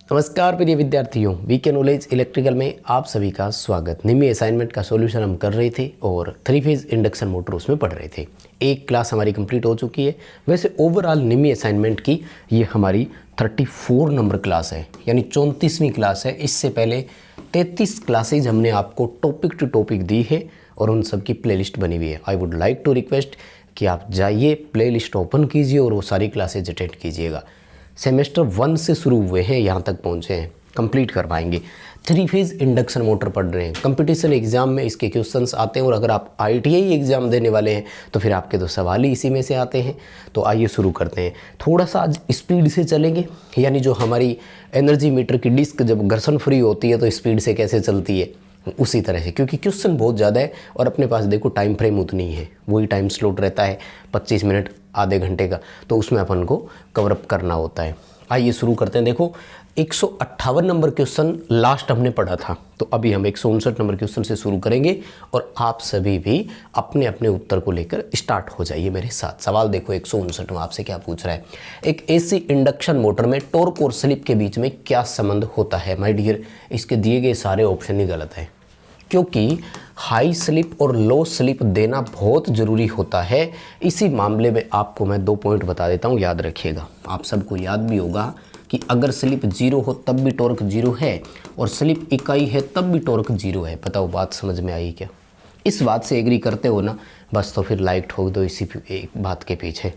नमस्कार प्रिय विद्यार्थियों, वीके नॉलेज इलेक्ट्रिकल में आप सभी का स्वागत। निम्न असाइनमेंट का सॉल्यूशन हम कर रहे थे और 3 फेज इंडक्शन मोटर उसमें पढ़ रहे थे। एक क्लास हमारी कंप्लीट हो चुकी है। वैसे ओवरऑल निम्न असाइनमेंट की ये हमारी 34 नंबर क्लास है, यानी 34वीं क्लास है। इससे पहले 33 क्लासेज हमने आपको टॉपिक टू टॉपिक दी है और उन सब की प्लेलिस्ट बनी हुई है। I would like to request कि आप जाइए, प्लेलिस्ट ओपन कीजिए और वो सारी क्लासेज अटेंड कीजिएगा। सेमेस्टर 1 से शुरू हुए हैं, यहाँ तक पहुँचे हैं, कंप्लीट कर पाएंगे। 3 फेज इंडक्शन मोटर पढ़ रहे हैं। कंपटीशन एग्जाम में इसके क्वेश्चंस आते हैं और अगर आप ITI एग्जाम देने वाले हैं तो फिर आपके तो सवाल ही इसी में से आते हैं। तो आइए शुरू करते हैं। थोड़ा सा आज स्पीड से चलेंगे, यानी जो हमारी एनर्जी मीटर की डिस्क जब घर्षण फ्री होती है तो स्पीड से कैसे चलती है उसी तरह से, क्योंकि क्वेश्चन बहुत ज़्यादा है और अपने पास देखो टाइम फ्रेम उतनी ही है, वही टाइम स्लॉट रहता है 25 मिनट आधे घंटे का, तो उसमें अपन को कवर अप करना होता है। आइए शुरू करते हैं। देखो 158 नंबर क्वेश्चन लास्ट हमने पढ़ा था, तो अभी हम 159 नंबर क्वेश्चन से शुरू करेंगे और आप सभी भी अपने अपने उत्तर को लेकर स्टार्ट हो जाइए मेरे साथ। सवाल देखो 159 में आपसे क्या पूछ रहा है। एक AC इंडक्शन मोटर में टॉर्क और स्लिप के बीच में क्या संबंध होता है? माय डियर, इसके दिए गए सारे ऑप्शन ही गलत है, क्योंकि हाई स्लिप और लो स्लिप देना बहुत ज़रूरी होता है। इसी मामले में आपको मैं 2 पॉइंट बता देता हूँ, याद रखिएगा। आप सबको याद भी होगा कि अगर स्लिप 0 हो तब भी टॉर्क 0 है और स्लिप इकाई है तब भी टॉर्क 0 है। बताओ बात समझ में आई क्या? इस बात से एग्री करते हो ना? बस तो फिर लाइक ठोक दो इसी एक बात के पीछे।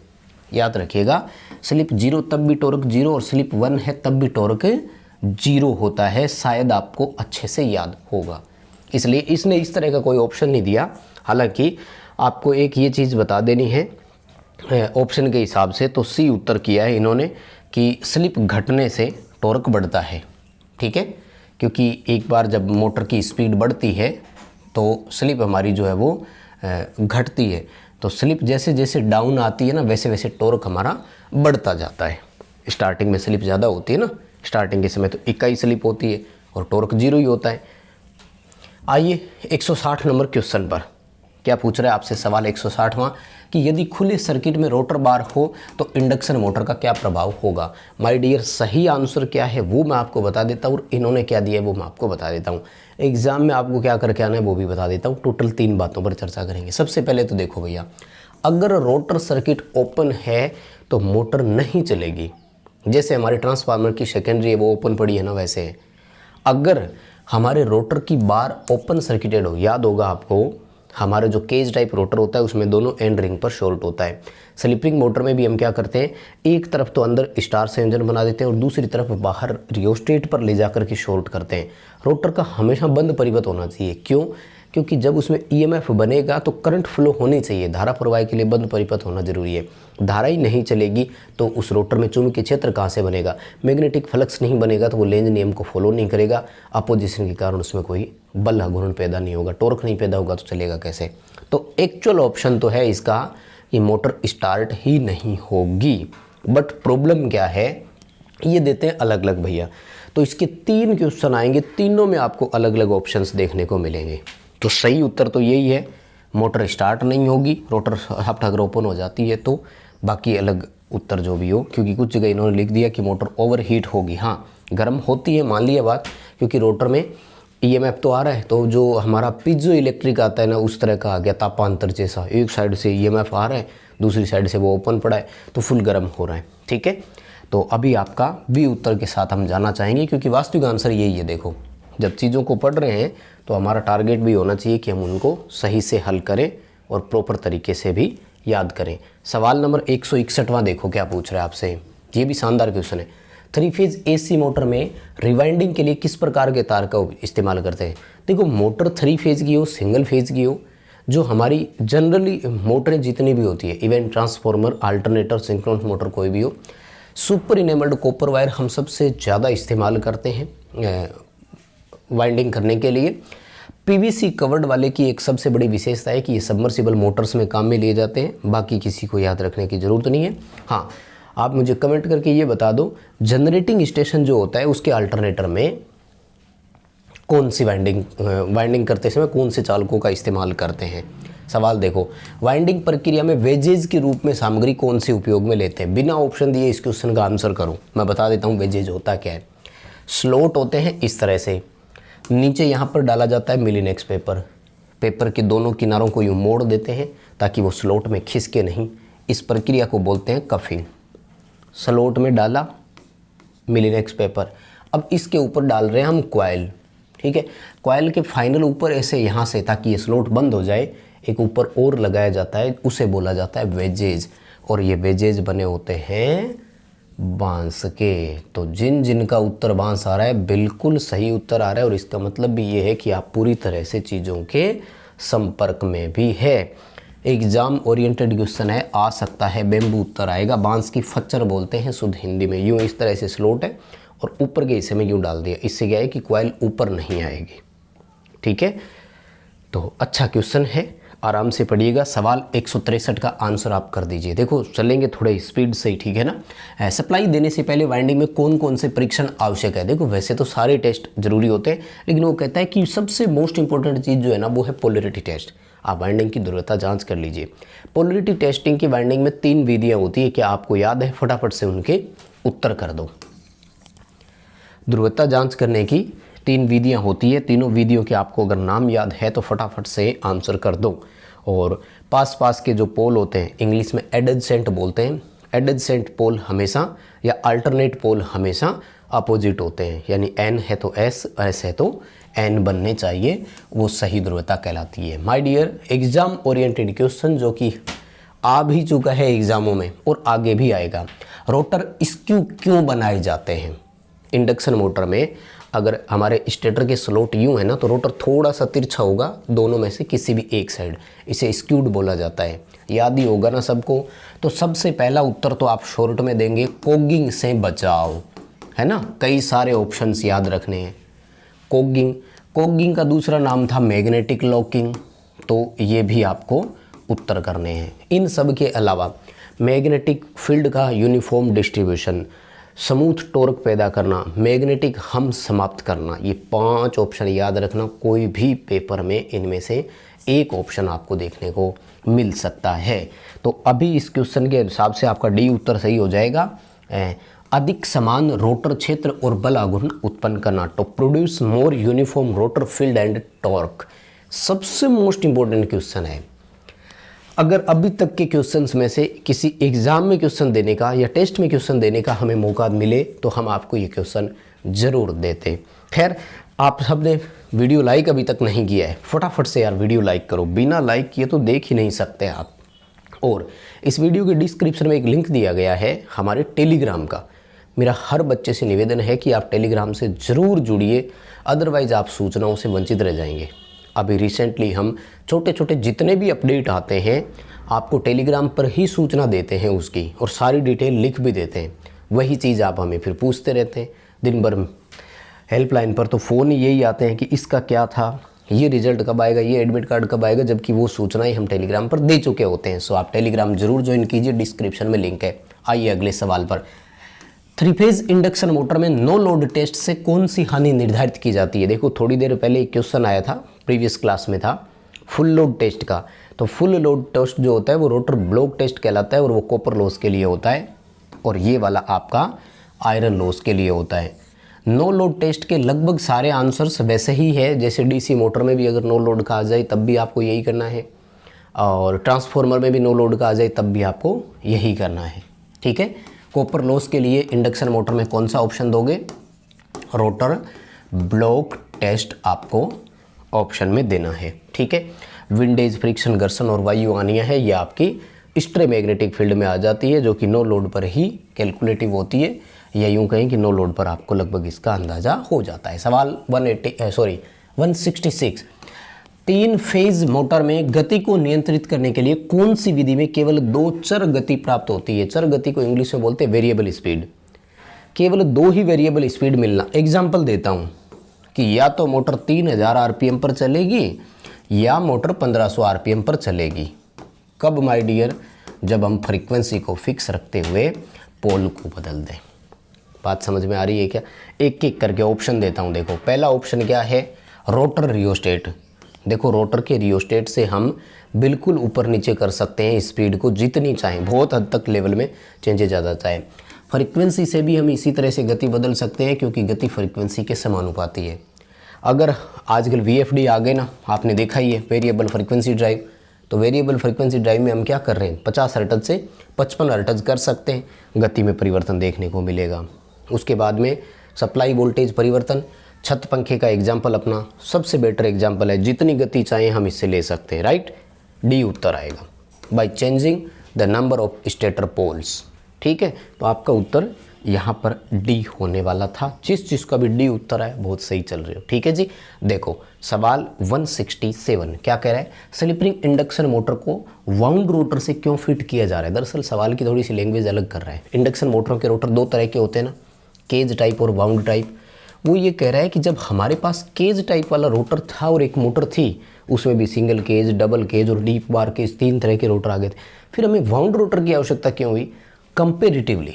याद रखिएगा, स्लिप 0 तब भी टॉर्क 0 और स्लिप 1 है तब भी टॉर्क 0 होता है। शायद आपको अच्छे से याद होगा, इसलिए इसने इस तरह का कोई ऑप्शन नहीं दिया। हालांकि आपको एक ये चीज़ बता देनी है, ऑप्शन के हिसाब से तो सी उत्तर किया है इन्होंने कि स्लिप घटने से टॉर्क बढ़ता है। ठीक है, क्योंकि एक बार जब मोटर की स्पीड बढ़ती है तो स्लिप हमारी जो है वो घटती है। तो स्लिप जैसे जैसे डाउन आती है ना, वैसे वैसे टॉर्क हमारा बढ़ता जाता है। स्टार्टिंग में स्लिप ज़्यादा होती है ना, स्टार्टिंग के समय तो इकाई स्लिप होती है और टॉर्क 0 ही होता है। आइए 160 नंबर क्वेश्चन पर क्या पूछ रहा है आपसे सवाल 160वां कि यदि खुले सर्किट में रोटर बार हो तो इंडक्शन मोटर का क्या प्रभाव होगा? माय डियर, सही आंसर क्या है वो मैं आपको बता देता हूँ और इन्होंने क्या दिया है वो मैं आपको बता देता हूँ। एग्जाम में आपको क्या करके आना है वो भी बता देता हूँ। टोटल 3 बातों पर चर्चा करेंगे। सबसे पहले तो देखो भैया, अगर रोटर सर्किट ओपन है तो मोटर नहीं चलेगी। जैसे हमारे ट्रांसफार्मर की सेकेंडरी है वो ओपन पड़ी है ना, वैसे है। अगर हमारे रोटर की बार ओपन सर्किटेड हो, याद होगा आपको हमारे जो केज टाइप रोटर होता है उसमें दोनों एंड रिंग पर शॉर्ट होता है। स्लिपिंग मोटर में भी हम क्या करते हैं, एक तरफ तो अंदर स्टार से इंजन बना देते हैं और दूसरी तरफ बाहर रियोस्टेट पर ले जाकर के शॉर्ट करते हैं। रोटर का हमेशा बंद परिपथ होना चाहिए। क्यों? क्योंकि जब उसमें EMF बनेगा तो करंट फ्लो होनी चाहिए। धारा प्रवाह के लिए बंद परिपथ होना जरूरी है। धारा ही नहीं चलेगी तो उस रोटर में चुंबकीय क्षेत्र कहाँ से बनेगा? मैग्नेटिक फ्लक्स नहीं बनेगा तो वो लेंज नियम को फॉलो नहीं करेगा। अपोजिशन के कारण उसमें कोई बल घूर्णन पैदा नहीं होगा, टॉर्क नहीं पैदा होगा तो चलेगा कैसे? तो एक्चुअल ऑप्शन तो है इसका, ये मोटर स्टार्ट ही नहीं होगी। बट प्रॉब्लम क्या है, ये देते हैं अलग अलग भैया। तो इसके 3 क्वेश्चन आएंगे, तीनों में आपको अलग अलग ऑप्शंस देखने को मिलेंगे। तो सही उत्तर तो यही है, मोटर स्टार्ट नहीं होगी। रोटर शाफ्ट अगर ओपन हो जाती है तो बाकी अलग उत्तर जो भी हो, क्योंकि कुछ जगह इन्होंने लिख दिया कि मोटर ओवरहीट होगी। हाँ, गर्म होती है, मान लिया बात, क्योंकि रोटर में EMF तो आ रहा है। तो जो हमारा पिजो इलेक्ट्रिक आता है ना, उस तरह का आ गया तापांतर जैसा। एक साइड से EMF आ रहा है, दूसरी साइड से वो ओपन पड़ा है तो फुल गर्म हो रहा है। ठीक है, तो अभी आपका बी उत्तर के साथ हम जाना चाहेंगे, क्योंकि वास्तविक आंसर यही है। देखो, जब चीज़ों को पढ़ रहे हैं तो हमारा टारगेट भी होना चाहिए कि हम उनको सही से हल करें और प्रॉपर तरीके से भी याद करें। सवाल नंबर 161वां देखो क्या पूछ रहा है आपसे। ये भी शानदार क्वेश्चन है। 3 फेज AC मोटर में रिवाइंडिंग के लिए किस प्रकार के तार का इस्तेमाल करते हैं? देखो, मोटर 3 फेज की हो, सिंगल फेज की हो, जो हमारी जनरली मोटरें जितनी भी होती है, even transformer, alternator, synchronous motor कोई भी हो, सुपर इनेमल्ड कॉपर वायर हम सबसे ज़्यादा इस्तेमाल करते हैं वाइंडिंग करने के लिए। PVC कवर्ड वाले की एक सबसे बड़ी विशेषता है कि ये सबमर्सिबल मोटर्स में काम में लिए जाते हैं। बाकी किसी को याद रखने की ज़रूरत नहीं है। हाँ, आप मुझे कमेंट करके ये बता दो, जनरेटिंग स्टेशन जो होता है उसके अल्टरनेटर में कौन सी वाइंडिंग करते समय कौन से चालकों का इस्तेमाल करते हैं। सवाल देखो, वाइंडिंग प्रक्रिया में वेजेज के रूप में सामग्री कौन सी उपयोग में लेते हैं? बिना ऑप्शन दिए इस क्वेश्चन का आंसर करो। मैं बता देता हूँ वेजेज होता क्या है। स्लोट होते हैं इस तरह से, नीचे यहाँ पर डाला जाता है मिलीनेक्स पेपर, पेपर के दोनों किनारों को यूँ मोड़ देते हैं ताकि वो स्लोट में खिसके नहीं। इस प्रक्रिया को बोलते हैं कफिंग। स्लोट में डाला मिलीनेक्स पेपर, अब इसके ऊपर डाल रहे हैं हम कॉइल, ठीक है। कॉइल के फाइनल ऊपर ऐसे यहाँ से, ताकि ये स्लोट बंद हो जाए, एक ऊपर और लगाया जाता है, उसे बोला जाता है वेजेज। और ये वेजेज बने होते हैं बांस के। तो जिन जिन का उत्तर बांस आ रहा है बिल्कुल सही उत्तर आ रहा है, और इसका मतलब भी ये है कि आप पूरी तरह से चीज़ों के संपर्क में भी है। एग्जाम ओरिएंटेड क्वेश्चन है, आ सकता है बेम्बू उत्तर आएगा। बांस की फच्चर बोलते हैं शुद्ध हिंदी में। यूँ इस तरह से स्लोट है और ऊपर के हिस्से में यूँ डाल दिया, इससे क्या है कि कॉइल ऊपर नहीं आएगी, ठीक है। तो अच्छा क्वेश्चन है, आराम से पढ़िएगा। सवाल 163 का आंसर आप कर दीजिए। देखो चलेंगे थोड़े स्पीड से ही, ठीक है ना। सप्लाई देने से पहले वाइंडिंग में कौन कौन से परीक्षण आवश्यक है। देखो वैसे तो सारे टेस्ट जरूरी होते हैं, लेकिन वो कहता है कि सबसे मोस्ट इंपॉर्टेंट चीज़ जो है ना वो है पोलरिटी टेस्ट। आप वाइंडिंग की ध्रुवता जांच कर लीजिए। पोलरिटी टेस्टिंग की वाइंडिंग में 3 विधियाँ होती है, क्या आपको याद है? फटाफट से उनके उत्तर कर दो। ध्रुवता जाँच करने की 3 विधियाँ होती है, तीनों विधियों के आपको अगर नाम याद है तो फटाफट से आंसर कर दो। और पास पास के जो पोल होते हैं, इंग्लिश में एडजेसेंट बोलते हैं। एडजेसेंट पोल हमेशा या अल्टरनेट पोल हमेशा अपोजिट होते हैं, यानी एन है तो एस, एस है तो एन बनने चाहिए, वो सही ध्रुवता कहलाती है। My dear, exam oriented question जो कि आ भी चुका है एग्जामों में और आगे भी आएगा। रोटर स्क्यू क्यों बनाए जाते हैं? इंडक्शन मोटर में अगर हमारे स्टेटर के स्लोट यूँ है ना, तो रोटर थोड़ा सा तिरछा होगा दोनों में से किसी भी एक साइड, इसे स्क्यूड बोला जाता है। याद ही होगा ना सबको। तो सबसे पहला उत्तर तो आप शॉर्ट में देंगे कोगिंग से बचाव, है ना। कई सारे ऑप्शंस याद रखने हैं। कोगिंग, कोगिंग का दूसरा नाम था मैग्नेटिक लॉकिंग, तो ये भी आपको उत्तर करने हैं। इन सब के अलावा मैग्नेटिक फील्ड का यूनिफॉर्म डिस्ट्रीब्यूशन, स्मूथ टॉर्क पैदा करना, मैग्नेटिक हम समाप्त करना, ये 5 ऑप्शन याद रखना। कोई भी पेपर में इनमें से एक ऑप्शन आपको देखने को मिल सकता है। तो अभी इस क्वेश्चन के हिसाब से आपका डी उत्तर सही हो जाएगा। अधिक समान रोटर क्षेत्र और बल आघूर्ण उत्पन्न करना, तो produce more uniform rotor field and torque, सबसे मोस्ट इंपॉर्टेंट क्वेश्चन है। अगर अभी तक के क्वेश्चंस में से किसी एग्जाम में क्वेश्चन देने का या टेस्ट में क्वेश्चन देने का हमें मौका मिले तो हम आपको ये क्वेश्चन ज़रूर देते। खैर, आप सबने वीडियो लाइक अभी तक नहीं किया है, फटाफट से यार वीडियो लाइक करो, बिना लाइक किए तो देख ही नहीं सकते आप। और इस वीडियो के डिस्क्रिप्शन में एक लिंक दिया गया है हमारे टेलीग्राम का। मेरा हर बच्चे से निवेदन है कि आप टेलीग्राम से ज़रूर जुड़िए, अदरवाइज़ आप सूचनाओं से वंचित रह जाएंगे। अभी रिसेंटली हम छोटे छोटे जितने भी अपडेट आते हैं आपको टेलीग्राम पर ही सूचना देते हैं उसकी, और सारी डिटेल लिख भी देते हैं। वही चीज़ आप हमें फिर पूछते रहते हैं दिन भर हेल्पलाइन पर, तो फ़ोन यही आते हैं कि इसका क्या था, ये रिजल्ट कब आएगा, ये एडमिट कार्ड कब आएगा, जबकि वो सूचनाएं हम टेलीग्राम पर दे चुके होते हैं। सो आप टेलीग्राम जरूर ज्वाइन कीजिए, डिस्क्रिप्शन में लिंक है। आइए अगले सवाल पर। 3 फेज इंडक्शन मोटर में नो लोड टेस्ट से कौन सी हानि निर्धारित की जाती है? देखो थोड़ी देर पहले एक क्वेश्चन आया था, प्रीवियस क्लास में था फुल लोड टेस्ट का। तो फुल लोड टेस्ट जो होता है वो रोटर ब्लॉक टेस्ट कहलाता है, और वो कॉपर लॉस के लिए होता है, और ये वाला आपका आयरन लॉस के लिए होता है। नो लोड टेस्ट के लगभग सारे आंसर्स वैसे ही है, जैसे डीसी मोटर में भी अगर नो लोड का आ जाए तब भी आपको यही करना है, और ट्रांसफार्मर में भी नो लोड का आ जाए तब भी आपको यही करना है, ठीक है। कॉपर लॉस के लिए इंडक्शन मोटर में कौन सा ऑप्शन दोगे? रोटर ब्लॉक टेस्ट आपको ऑप्शन में देना है, ठीक है। विंडेज, फ्रिक्शन, घर्षण और वायु आनियाँ है, ये आपकी स्ट्रे मैग्नेटिक फील्ड में आ जाती है, जो कि नो लोड पर ही कैलकुलेटिव होती है, या यूँ कहें कि नो लोड पर आपको लगभग इसका अंदाज़ा हो जाता है। सवाल 166। 3 फेज मोटर में गति को नियंत्रित करने के लिए कौन सी विधि में केवल 2 चर गति प्राप्त होती है? चर गति को इंग्लिश में बोलते हैं वेरिएबल स्पीड। केवल 2 ही वेरिएबल स्पीड मिलना। एग्जाम्पल देता हूँ कि या तो मोटर 3000 आरपीएम पर चलेगी या मोटर 1500 आरपीएम पर चलेगी। कब माय डियर? जब हम फ्रीक्वेंसी को फिक्स रखते हुए पोल को बदल दें। बात समझ में आ रही है क्या? एक एक करके ऑप्शन देता हूँ। देखो पहला ऑप्शन क्या है? Rotor rheostat. देखो रोटर के रियोस्टेट से हम बिल्कुल ऊपर नीचे कर सकते हैं स्पीड को जितनी चाहें, बहुत हद तक लेवल में चेंजेज आ जाता है। फ्रीक्वेंसी से भी हम इसी तरह से गति बदल सकते हैं, क्योंकि गति फ्रीक्वेंसी के समानुपाती है। अगर आजकल VFD आ गए ना, आपने देखा ही है, वेरिएबल फ्रीक्वेंसी ड्राइव। तो वेरिएबल फ्रीक्वेंसी ड्राइव में हम क्या कर रहे हैं, 50 हर्ट्ज से 55 हर्ट्ज कर सकते हैं, गति में परिवर्तन देखने को मिलेगा। उसके बाद में सप्लाई वोल्टेज परिवर्तन, छत पंखे का एग्जाम्पल अपना सबसे बेटर एग्जाम्पल है, जितनी गति चाहे हम इससे ले सकते हैं, राइट। डी उत्तर आएगा, by changing the number of stator poles. ठीक है, तो आपका उत्तर यहाँ पर डी होने वाला था। जिस चीज़ का भी डी उत्तर है बहुत सही चल रहे हो। ठीक है जी, देखो सवाल 167 क्या कह रहा है, स्लिप रिंग इंडक्शन मोटर को वाउंड रोटर से क्यों फिट किया जा रहा है। दरअसल सवाल की थोड़ी सी लैंग्वेज अलग कर रहा है। इंडक्शन मोटरों के रोटर दो तरह के होते हैं ना, केज टाइप और वाउंड टाइप। वो ये कह रहा है कि जब हमारे पास केज टाइप वाला रोटर था और एक मोटर थी, उसमें भी सिंगल केज, डबल केज और डीप बार केज, 3 तरह के रोटर आ गए थे, फिर हमें वाउंड रोटर की आवश्यकता क्यों हुई। कंपेरेटिवली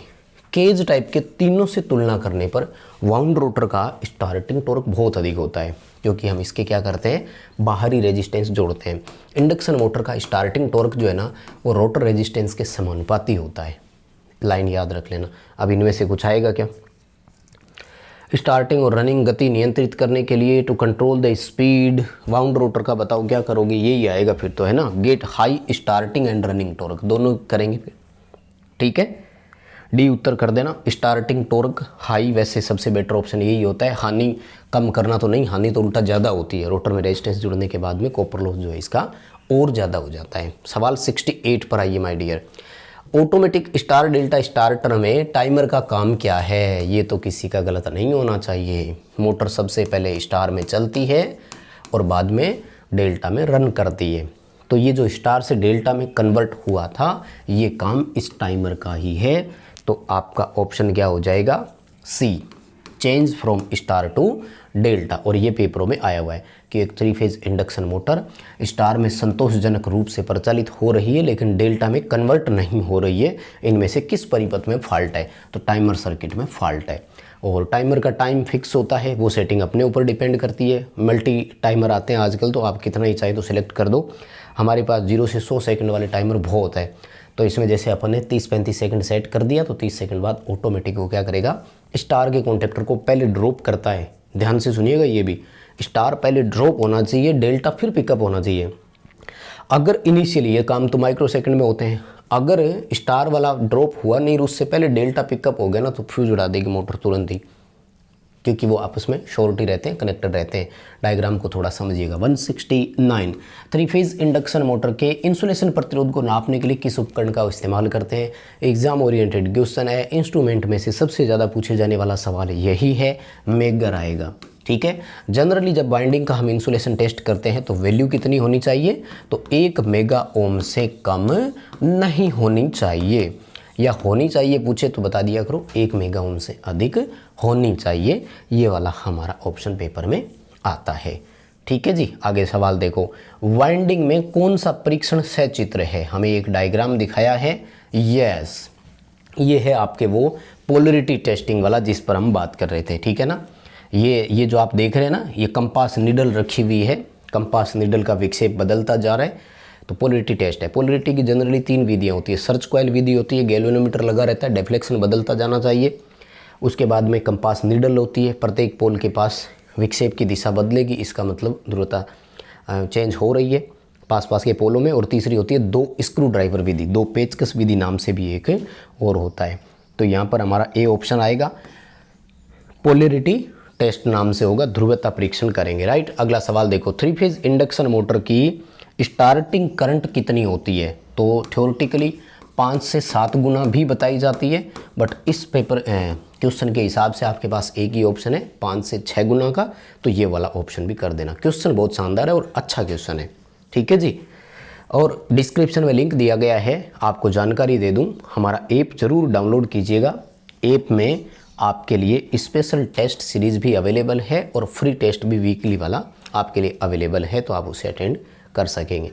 केज टाइप के तीनों से तुलना करने पर वाउंड रोटर का स्टार्टिंग टॉर्क बहुत अधिक होता है, क्योंकि हम इसके क्या करते हैं, बाहरी रेजिस्टेंस जोड़ते हैं। इंडक्शन मोटर का स्टार्टिंग टॉर्क जो है ना, वो रोटर रेजिस्टेंस के समानुपाती होता है। लाइन याद रख लेना। अब इनमें से कुछ आएगा क्या, स्टार्टिंग और रनिंग गति नियंत्रित करने के लिए to control the speed, wound rotor का बताओ क्या करोगे, यही आएगा फिर तो, है ना। Get high starting and running torque, दोनों करेंगे फिर। ठीक है, डी उत्तर कर देना। स्टार्टिंग टॉर्क हाई वैसे सबसे बेटर ऑप्शन यही होता है। हानि कम करना तो नहीं, हानि तो उल्टा ज़्यादा होती है। रोटर में रेजिस्टेंस जुड़ने के बाद में कॉपर लॉस जो है इसका और ज़्यादा हो जाता है। सवाल 68 पर आइए my dear. Automatic star delta starter में टाइमर का काम क्या है, ये तो किसी का गलत नहीं होना चाहिए। मोटर सबसे पहले स्टार में चलती है और बाद में डेल्टा में रन करती है। तो ये जो स्टार से डेल्टा में कन्वर्ट हुआ था, ये काम इस टाइमर का ही है। तो आपका ऑप्शन क्या हो जाएगा, C, change from star to delta. और ये पेपरों में आया हुआ है कि एक 3 फेज इंडक्शन मोटर स्टार में संतोषजनक रूप से प्रचालित हो रही है, लेकिन डेल्टा में कन्वर्ट नहीं हो रही है। इनमें से किस परिपथ में फॉल्ट है, तो टाइमर सर्किट में फॉल्ट है। और टाइमर का टाइम फिक्स होता है, वो सेटिंग अपने ऊपर डिपेंड करती है। मल्टी टाइमर आते हैं आजकल, तो आप कितना ही चाहे तो सिलेक्ट कर दो। हमारे पास 0 से 100 सेकंड वाले टाइमर बहुत है, तो इसमें जैसे अपन ने 30-35 सेकंड सेट कर दिया, तो 30 सेकंड बाद ऑटोमेटिक वो क्या करेगा, स्टार के कॉन्टेक्टर को पहले ड्रॉप करता है। ध्यान से सुनिएगा, ये भी स्टार पहले ड्रॉप होना चाहिए, डेल्टा फिर पिकअप होना चाहिए। अगर इनिशियली ये काम तो माइक्रो सेकंड में होते हैं, अगर स्टार वाला ड्रॉप हुआ नहीं, उससे पहले डेल्टा पिकअप हो गया ना, तो फ्यूज उड़ा देगी मोटर तुरंत ही, क्योंकि वो आपस में शॉर्टी रहते हैं, कनेक्टेड रहते हैं। डायग्राम को थोड़ा समझिएगा। 169 3 फेज इंडक्शन मोटर के इंसुलेशन प्रतिरोध को नापने के लिए किस उपकरण का इस्तेमाल करते हैं। एग्जाम ओरिएंटेड क्वेश्चन है। इंस्ट्रूमेंट में से सबसे ज़्यादा पूछे जाने वाला सवाल यही है, मेगर आएगा। ठीक है, जनरली जब बाइंडिंग का हम इंसुलेशन टेस्ट करते हैं तो वैल्यू कितनी होनी चाहिए, तो 1 मेगा ओम से कम नहीं होनी चाहिए, या होनी चाहिए पूछे तो बता दिया करो 1 मेगा ओम से अधिक होनी चाहिए। ये वाला हमारा ऑप्शन पेपर में आता है। ठीक है जी, आगे सवाल देखो। वाइंडिंग में कौन सा परीक्षण सचित्र है, हमें एक डायग्राम दिखाया है। यस, ये है आपके वो पोलरिटी टेस्टिंग वाला जिस पर हम बात कर रहे थे। ठीक है ना, ये जो आप देख रहे हैं ना, ये कंपास निडल रखी हुई है। कंपास निडल का विक्षेप बदलता जा रहा है, तो पोलरिटी टेस्ट है। पोलरिटी की जनरली 3 विधियाँ होती है। सर्च कॉइल विधि होती है, गैल्वेनोमीटर लगा रहता है, डिफ्लेक्शन बदलता जाना चाहिए। उसके बाद में कंपास निडल होती है, प्रत्येक पोल के पास विक्षेप की दिशा बदलेगी, इसका मतलब ध्रुवता चेंज हो रही है पास के पोलों में। और तीसरी होती है 2 स्क्रू ड्राइवर विधि, 2 पेचकस विधि नाम से भी एक और होता है। तो यहाँ पर हमारा ए ऑप्शन आएगा, पोलरिटी टेस्ट नाम से होगा, ध्रुवता परीक्षण करेंगे। राइट, अगला सवाल देखो। 3 फेज इंडक्शन मोटर की स्टार्टिंग करंट कितनी होती है, तो थ्योरेटिकली 5 से 7 गुना भी बताई जाती है, बट इस पेपर क्वेश्चन के हिसाब से आपके पास एक ही ऑप्शन है 5 से 6 गुना का, तो ये वाला ऑप्शन भी कर देना। क्वेश्चन बहुत शानदार है और अच्छा क्वेश्चन है। ठीक है जी, और डिस्क्रिप्शन में लिंक दिया गया है, आपको जानकारी दे दूं, हमारा ऐप ज़रूर डाउनलोड कीजिएगा। ऐप में आपके लिए स्पेशल टेस्ट सीरीज़ भी अवेलेबल है और फ्री टेस्ट भी वीकली वाला आपके लिए अवेलेबल है, तो आप उसे अटेंड कर सकेंगे।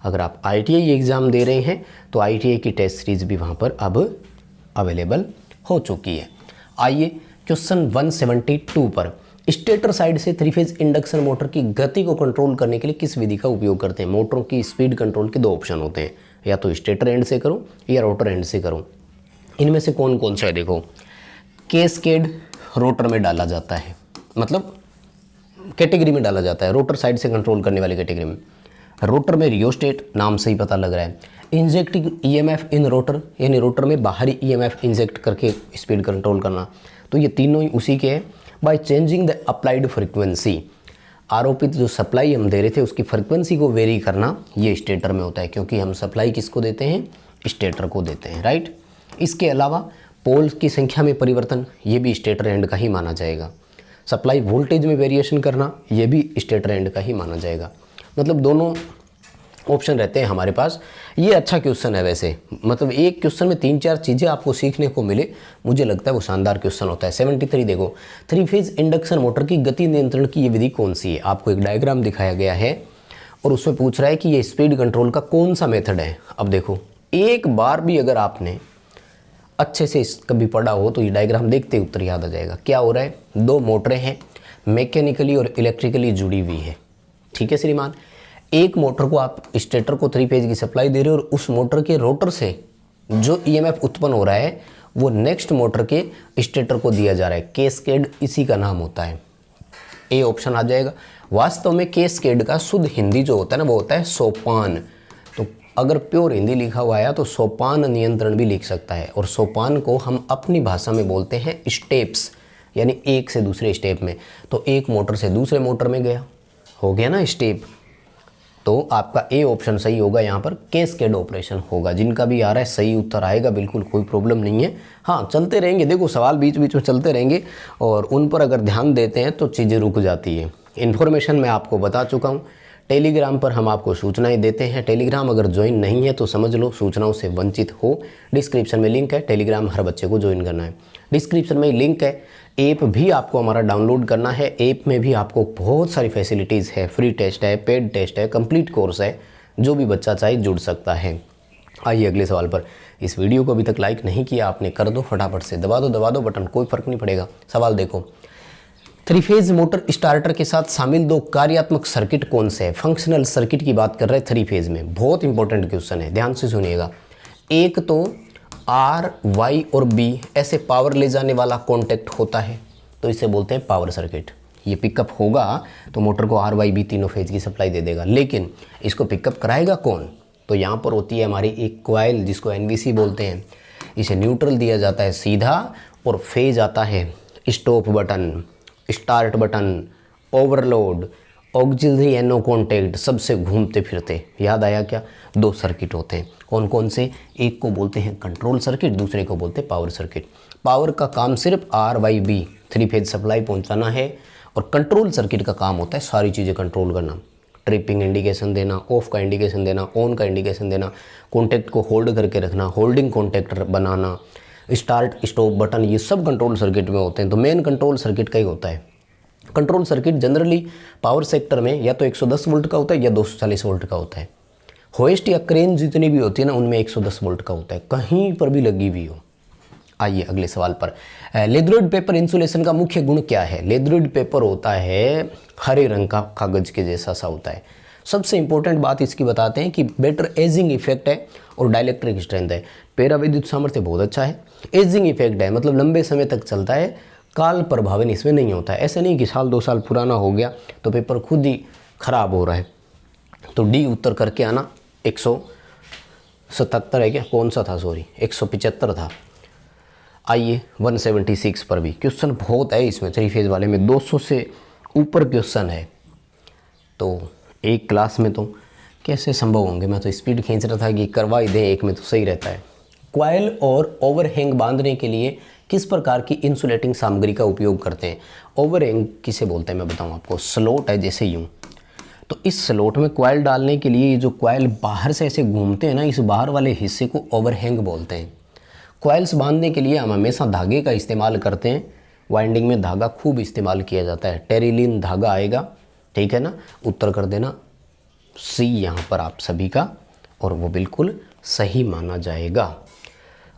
अगर आप ITI एग्ज़ाम दे रहे हैं तो ITI की टेस्ट सीरीज़ भी वहाँ पर अब अवेलेबल हो चुकी है। आइए क्वेश्चन 172 पर, स्टेटर साइड से 3 फेज इंडक्शन मोटर की गति को कंट्रोल करने के लिए किस विधि का उपयोग करते हैं। मोटरों की स्पीड कंट्रोल के 2 ऑप्शन होते हैं, या तो स्टेटर एंड से करूँ या रोटर एंड से करूँ। इनमें से कौन कौन सा है? देखो, कैस्केड रोटर में डाला जाता है, मतलब कैटेगरी में डाला जाता है, रोटर साइड से कंट्रोल करने वाली कैटेगरी में। रोटर में रियोस्टेट, नाम से ही पता लग रहा है। इंजेक्टिंग ईएमएफ इन रोटर, यानी रोटर में बाहरी ईएमएफ इंजेक्ट करके स्पीड कंट्रोल करना, तो ये तीनों ही उसी के हैं। Bye changing the applied frequency, आरोपित जो सप्लाई हम दे रहे थे उसकी फ्रीक्वेंसी को वेरी करना, ये स्टेटर में होता है, क्योंकि हम सप्लाई किसको देते हैं? स्टेटर को देते हैं, राइट। इसके अलावा पोल्स की संख्या में परिवर्तन, ये भी स्टेटर एंड का ही माना जाएगा। सप्लाई वोल्टेज में वेरिएशन करना, ये भी स्टेटर एंड का ही माना जाएगा। मतलब दोनों ऑप्शन रहते हैं हमारे पास। ये अच्छा क्वेश्चन है वैसे, मतलब एक क्वेश्चन में 3-4 चीज़ें आपको सीखने को मिले, मुझे लगता है वो शानदार क्वेश्चन होता है। 73 देखो, 3 फेज इंडक्शन मोटर की गति नियंत्रण की ये विधि कौन सी है? आपको एक डायग्राम दिखाया गया है और उसमें पूछ रहा है कि ये स्पीड कंट्रोल का कौन सा मेथड है। अब देखो, एक बार भी अगर आपने अच्छे से कभी पढ़ा हो तो ये डायग्राम देखते ही उत्तर याद आ जाएगा। क्या हो रहा है? 2 मोटरें हैं, मैकेनिकली और इलेक्ट्रिकली जुड़ी हुई है, ठीक है श्रीमान। एक मोटर को आप स्टेटर को 3 फेज की सप्लाई दे रहे हो और उस मोटर के रोटर से जो ईएमएफ उत्पन्न हो रहा है वो नेक्स्ट मोटर के स्टेटर को दिया जा रहा है। कैस्केड इसी का नाम होता है। ए ऑप्शन आ जाएगा। वास्तव में कैस्केड का शुद्ध हिंदी जो होता है ना वो होता है सोपान। तो अगर प्योर हिंदी लिखा हुआ है तो सोपान नियंत्रण भी लिख सकता है, और सोपान को हम अपनी भाषा में बोलते हैं स्टेप्स, यानी एक से दूसरे स्टेप में। तो एक मोटर से दूसरे मोटर में गया, हो गया ना स्टेप। तो आपका ए ऑप्शन सही होगा, यहाँ पर कैस्केड ऑपरेशन होगा। जिनका भी आ रहा है सही उत्तर आएगा, बिल्कुल कोई प्रॉब्लम नहीं है। हाँ, चलते रहेंगे, देखो सवाल बीच बीच में चलते रहेंगे और उन पर अगर ध्यान देते हैं तो चीज़ें रुक जाती है। इन्फॉर्मेशन मैं आपको बता चुका हूँ। टेलीग्राम पर हम आपको सूचनाएं देते हैं। टेलीग्राम अगर ज्वाइन नहीं है तो समझ लो सूचनाओं से वंचित हो। डिस्क्रिप्शन में लिंक है, टेलीग्राम हर बच्चे को ज्वाइन करना है। डिस्क्रिप्शन में लिंक है। ऐप भी आपको हमारा डाउनलोड करना है। ऐप में भी आपको बहुत सारी फैसिलिटीज़ है, फ्री टेस्ट है, पेड टेस्ट है, कंप्लीट कोर्स है, जो भी बच्चा चाहे जुड़ सकता है। आइए अगले सवाल पर। इस वीडियो को अभी तक लाइक नहीं किया आपने, कर दो फटाफट से, दबा दो बटन, कोई फर्क नहीं पड़ेगा। सवाल देखो, 3 फेज मोटर स्टार्टर के साथ शामिल 2 कार्यात्मक सर्किट कौन से हैं? फंक्शनल सर्किट की बात कर रहे हैं 3 फेज में। बहुत इंपॉर्टेंट क्वेश्चन है, ध्यान से सुनिएगा। एक तो आर, वाई और बी ऐसे पावर ले जाने वाला कॉन्टैक्ट होता है, तो इसे बोलते हैं पावर सर्किट। ये पिकअप होगा तो मोटर को आर, वाई, बी तीनों फेज की सप्लाई दे देगा, लेकिन इसको पिकअप कराएगा कौन? तो यहाँ पर होती है हमारी एक कॉइल, जिसको एनवीसी बोलते हैं। इसे न्यूट्रल दिया जाता है सीधा, और फेज आता है stop button, start button, overload, auxiliary NO contact, सबसे घूमते फिरते। याद आया क्या? 2 सर्किट होते हैं। कौन कौन से? एक को बोलते हैं कंट्रोल सर्किट, दूसरे को बोलते हैं पावर सर्किट। पावर का काम सिर्फ R, Y, B 3 phase supply पहुंचाना है, और कंट्रोल सर्किट का काम होता है सारी चीज़ें कंट्रोल करना, ट्रिपिंग इंडिकेशन देना, ऑफ का इंडिकेशन देना, ऑन का इंडिकेशन देना, कॉन्टैक्ट को होल्ड करके रखना, होल्डिंग कॉन्टैक्ट बनाना, स्टार्ट स्टॉप बटन, ये सब कंट्रोल सर्किट में होते हैं। तो मेन कंट्रोल सर्किट का ही होता है। Control circuit generally power sector में या तो 110 वोल्ट का होता है या 240 वोल्ट का होता है। होइस्ट या क्रेन जितनी भी होती है ना, उनमें 110 वोल्ट का होता है, कहीं पर भी लगी हुई हो। आइए अगले सवाल पर। लेदरोइड पेपर इंसुलेशन का मुख्य गुण क्या है? लेदरोइड पेपर होता है हरे रंग का कागज के जैसा सा होता है। सबसे इंपॉर्टेंट बात इसकी बताते हैं कि बेटर एजिंग इफेक्ट है और डाइलेक्ट्रिक स्ट्रेंथ है। पैरा विद्युत सामर्थ्य बहुत अच्छा है। एजिंग इफेक्ट है, मतलब लंबे समय तक चलता है, काल प्रभावन इसमें नहीं होता है। ऐसे नहीं कि साल 2 साल पुराना हो गया तो पेपर खुद ही खराब हो रहा है। तो डी उत्तर करके आना। 177 है क्या? कौन सा था? सॉरी 175 था। आइए 176 पर भी क्वेश्चन बहुत है इसमें। 3 फेज वाले में 200 से ऊपर क्वेश्चन है, तो एक क्लास में तो कैसे संभव होंगे। मैं तो स्पीड खींच रहा था कि करवा ही दें, एक में तो सही रहता है। कॉइल और ओवरहैंग बांधने के लिए किस प्रकार की इंसुलेटिंग सामग्री का उपयोग करते हैं? ओवरहैंग किसे बोलते हैं मैं बताऊं आपको। स्लोट है जैसे यूं, तो इस स्लोट में कॉइल डालने के लिए जो कॉइल बाहर से ऐसे घूमते हैं ना, इस बाहर वाले हिस्से को ओवरहैंग बोलते हैं। कॉइल्स बांधने के लिए हम हमेशा धागे का इस्तेमाल करते हैं। वाइंडिंग में धागा खूब इस्तेमाल किया जाता है, टेरिलीन धागा आएगा, ठीक है ना। उत्तर कर देना सी यहाँ पर आप सभी का, और वो बिल्कुल सही माना जाएगा।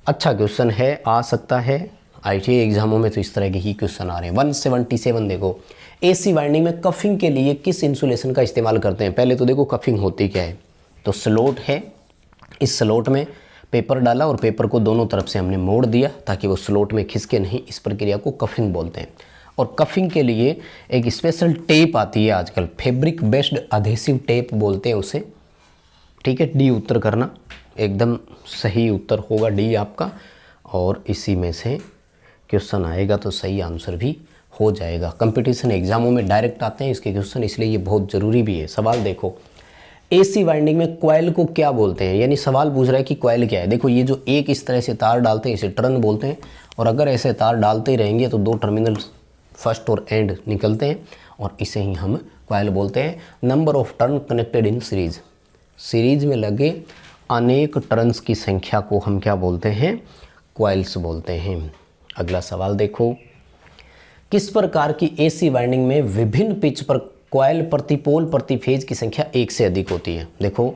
अच्छा क्वेश्चन है, आ सकता है ITA एग्जामों में, तो इस तरह के ही क्वेश्चन आ रहे हैं। 177 देखो, AC वाइंडिंग में कफिंग के लिए किस इंसुलेशन का इस्तेमाल करते हैं? पहले तो देखो कफिंग होती क्या है। तो स्लोट है, इस स्लोट में पेपर डाला और पेपर को दोनों तरफ से हमने मोड़ दिया ताकि वो स्लोट में खिसके नहीं। इस प्रक्रिया को कफिंग बोलते हैं। और कफिंग के लिए एक स्पेशल टेप आती है आजकल, फैब्रिक बेस्ड अधेसिव टेप बोलते हैं उसे। ठीक है, डी उत्तर करना, एकदम सही उत्तर होगा डी आपका। और इसी में से क्वेश्चन आएगा तो सही आंसर भी हो जाएगा। कंपटीशन एग्जामों में डायरेक्ट आते हैं इसके क्वेश्चन, इसलिए ये बहुत ज़रूरी भी है। सवाल देखो, एसी वाइंडिंग में कॉइल को क्या बोलते हैं, यानी सवाल पूछ रहा है कि कॉइल क्या है। देखो ये जो एक इस तरह से तार डालते हैं इसे टर्न बोलते हैं, और अगर ऐसे तार डालते रहेंगे तो दो टर्मिनल फर्स्ट और एंड निकलते हैं और इसे ही हम कॉइल बोलते हैं। Number of turn connected in series, series में लगे अनेक टर्न्स की संख्या को हम क्या बोलते हैं, कॉइल्स बोलते हैं। अगला सवाल देखो, किस प्रकार की एसी वाइंडिंग में विभिन्न पिच पर कॉइल प्रति पोल प्रति फेज की संख्या एक से अधिक होती है। देखो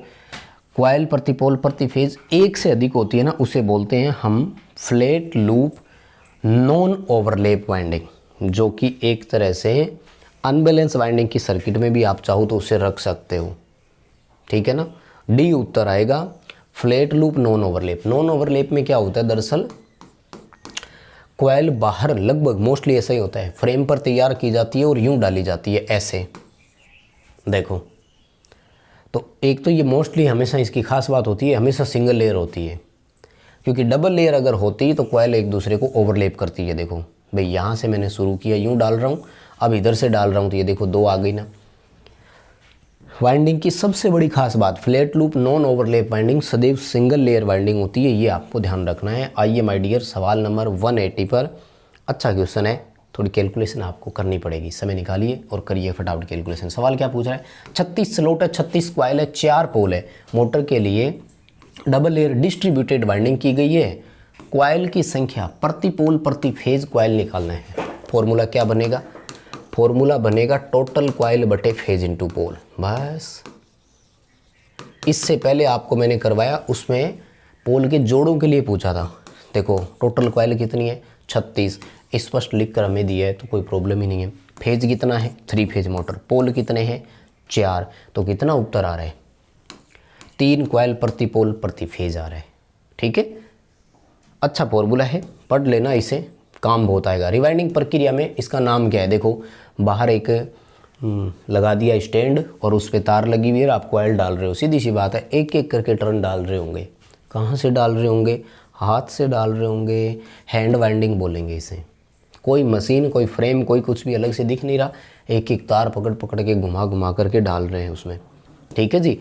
कॉइल प्रति पोल प्रति फेज एक से अधिक होती है ना, उसे बोलते हैं हम flat loop non overlap winding, जो कि एक तरह से अनबैलेंस वाइंडिंग की सर्किट में भी आप चाहो तो उसे रख सकते हो। ठीक है ना, डी उत्तर आएगा, flat loop non overlap. Non overlap में क्या होता है, दरअसल कॉइल बाहर लगभग मोस्टली ऐसा ही होता है, फ्रेम पर तैयार की जाती है और यूं डाली जाती है ऐसे। देखो तो एक तो ये मोस्टली हमेशा इसकी खास बात होती है, हमेशा सिंगल लेयर होती है, क्योंकि डबल लेयर अगर होती तो कॉइल एक दूसरे को ओवरलैप करती है। देखो भाई यहाँ से मैंने शुरू किया, यूं डाल रहा हूँ, अब इधर से डाल रहा हूँ, तो ये देखो दो आ गई ना। वाइंडिंग की सबसे बड़ी खास बात, flat loop non overlap winding सदैव सिंगल लेयर वाइंडिंग होती है, ये आपको ध्यान रखना है। आइए माय डियर, सवाल नंबर 180 पर अच्छा क्वेश्चन है, थोड़ी कैलकुलेशन आपको करनी पड़ेगी, समय निकालिए और करिए फटाफट कैलकुलेशन। सवाल क्या पूछ रहा है, 36 स्लॉट है, 36 कॉइल है, 4 पोल है, मोटर के लिए डबल लेयर डिस्ट्रीब्यूटेड वाइंडिंग की गई है, कॉइल की संख्या प्रति पोल प्रति फेज कॉइल निकालना है। फॉर्मूला क्या बनेगा, फॉर्मूला बनेगा टोटल कॉइल बटे फेज इनटू पोल। बस इससे पहले आपको मैंने करवाया, उसमें पोल के जोड़ों के लिए पूछा था। देखो टोटल कॉइल कितनी है, 36, स्पष्ट लिख कर हमें दिया है तो कोई प्रॉब्लम ही नहीं है। फेज कितना है, 3 फेज मोटर, पोल कितने हैं 4, तो कितना उत्तर आ रहा है, 3 कॉइल प्रति पोल प्रति फेज आ रहा है। ठीक है, अच्छा फॉर्मूला है, पढ़ लेना इसे, काम बहुत आएगा। रिवाइंडिंग प्रक्रिया में इसका नाम क्या है, देखो बाहर एक लगा दिया स्टैंड और उस पर तार लगी हुई है, आप कॉइल डाल रहे हो, सीधी सी बात है, एक एक करके टर्न डाल रहे होंगे। कहाँ से डाल रहे होंगे, हाथ से डाल रहे होंगे, हैंड वाइंडिंग बोलेंगे इसे। कोई मशीन, कोई फ्रेम, कोई कुछ भी अलग से दिख नहीं रहा, एक एक तार पकड़ पकड़ के घुमा घुमा करके डाल रहे हैं उसमें। ठीक है जी,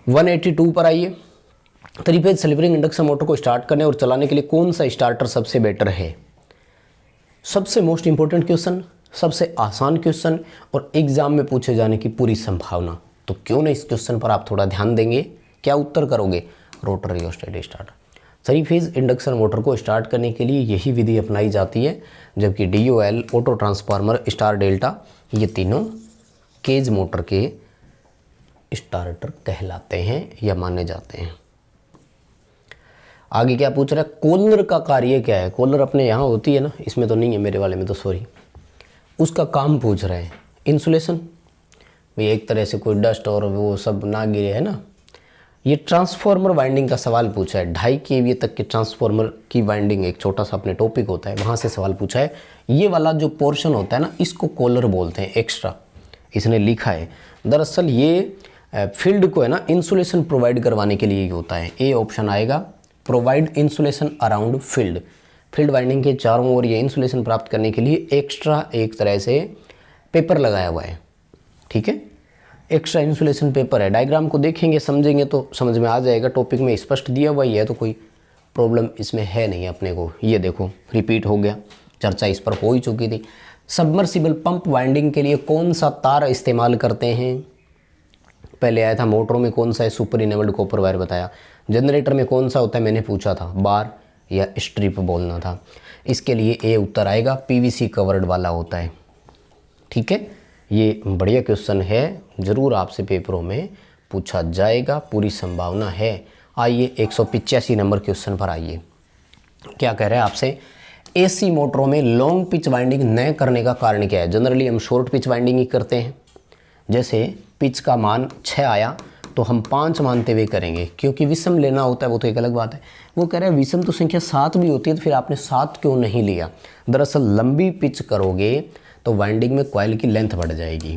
182 पर आइए। 3 फेज सेल्फ-रनिंग इंडक्शन मोटर को स्टार्ट करने और चलाने के लिए कौन सा स्टार्टर सबसे बेटर है। सबसे मोस्ट इंपॉर्टेंट क्वेश्चन, सबसे आसान क्वेश्चन और एग्जाम में पूछे जाने की पूरी संभावना, तो क्यों ना इस क्वेश्चन पर आप थोड़ा ध्यान देंगे। क्या उत्तर करोगे, rotor rheostat starter. 3 phase induction motor को स्टार्ट करने के लिए यही विधि अपनाई जाती है, जबकि DOL, auto transformer, star delta, ये तीनों केज मोटर के स्टार्टर कहलाते हैं या माने जाते हैं। आगे क्या पूछ रहा है, कूलर का कार्य क्या है। कूलर अपने यहाँ होती है ना, इसमें तो नहीं है, मेरे वाले में तो सॉरी, उसका काम पूछ रहे हैं। इंसुलेशन भी एक तरह से कोई डस्ट और वो सब ना गिरे, है ना। ये ट्रांसफार्मर वाइंडिंग का सवाल पूछा है, 2.5 kVA तक के ट्रांसफार्मर की वाइंडिंग एक छोटा सा अपने टॉपिक होता है, वहाँ से सवाल पूछा है। ये वाला जो पोर्शन होता है ना, इसको कॉलर बोलते हैं, एक्स्ट्रा इसने लिखा है। दरअसल ये फील्ड को है ना इंसुलेशन प्रोवाइड करवाने के लिए ही होता है। ए ऑप्शन आएगा, provide insulation around field. Field winding के चारों ओर ये इंसुलेशन प्राप्त करने के लिए एक्स्ट्रा एक तरह से पेपर लगाया हुआ है। ठीक है, एक्स्ट्रा इंसुलेशन पेपर है। डायग्राम को देखेंगे, समझेंगे तो समझ में आ जाएगा, टॉपिक में स्पष्ट दिया हुआ ही है, तो कोई प्रॉब्लम इसमें है नहीं अपने को। ये देखो रिपीट हो गया, चर्चा इस पर हो ही चुकी थी। सबमर्सिबल पंप वाइंडिंग के लिए कौन सा तार इस्तेमाल करते हैं। पहले आया था मोटरों में कौन सा है, सुपर इनेबल्ड कॉपर वायर बताया। जनरेटर में कौन सा होता है, मैंने पूछा था, बार या स्ट्रिप बोलना था। इसके लिए ए उत्तर आएगा, PVC कवर्ड वाला होता है। ठीक है, ये बढ़िया क्वेश्चन है, ज़रूर आपसे पेपरों में पूछा जाएगा, पूरी संभावना है। आइए 185 नंबर क्वेश्चन पर आइए। क्या कह रहा है आपसे, AC मोटरों में लॉन्ग पिच वाइंडिंग न करने का कारण क्या है। जनरली हम शॉर्ट पिच वाइंडिंग ही करते हैं। जैसे पिच का मान 6 आया तो हम 5 मानते हुए करेंगे, क्योंकि विषम लेना होता है वो तो एक अलग बात है। वो कह रहा है विषम तो संख्या 7 भी होती है, तो फिर आपने 7 क्यों नहीं लिया। दरअसल लंबी पिच करोगे तो वाइंडिंग में कॉइल की लेंथ बढ़ जाएगी,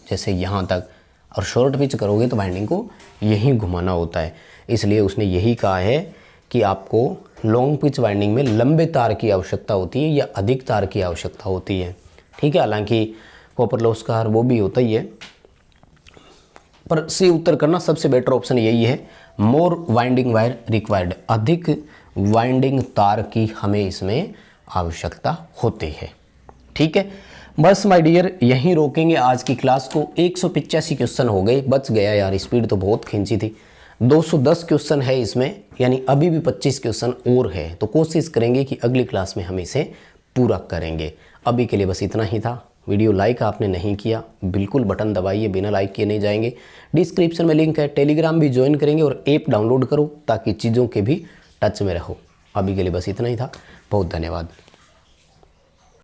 जैसे यहाँ तक, और शॉर्ट पिच करोगे तो वाइंडिंग को यहीं घुमाना होता है। इसलिए उसने यही कहा है कि आपको लॉन्ग पिच वाइंडिंग में लंबे तार की आवश्यकता होती है या अधिक तार की आवश्यकता होती है। ठीक है, हालांकि कॉपर लॉस का वो भी होता ही है, पर से उत्तर करना सबसे बेटर ऑप्शन यही है, मोर वाइंडिंग वायर रिक्वायर्ड, अधिक वाइंडिंग तार की हमें इसमें आवश्यकता होती है। ठीक है, बस माय डियर यहीं रोकेंगे आज की क्लास को। 185 क्वेश्चन हो गए, बच गया यार, स्पीड तो बहुत खींची थी। 210 क्वेश्चन है इसमें, यानी अभी भी 25 क्वेश्चन और है, तो कोशिश करेंगे कि अगली क्लास में हम इसे पूरा करेंगे। अभी के लिए बस इतना ही था। वीडियो लाइक आपने नहीं किया, बिल्कुल बटन दबाइए, बिना लाइक किए नहीं जाएंगे। डिस्क्रिप्शन में लिंक है, टेलीग्राम भी ज्वाइन करेंगे और ऐप डाउनलोड करो ताकि चीज़ों के भी टच में रहो। अभी के लिए बस इतना ही था, बहुत धन्यवाद।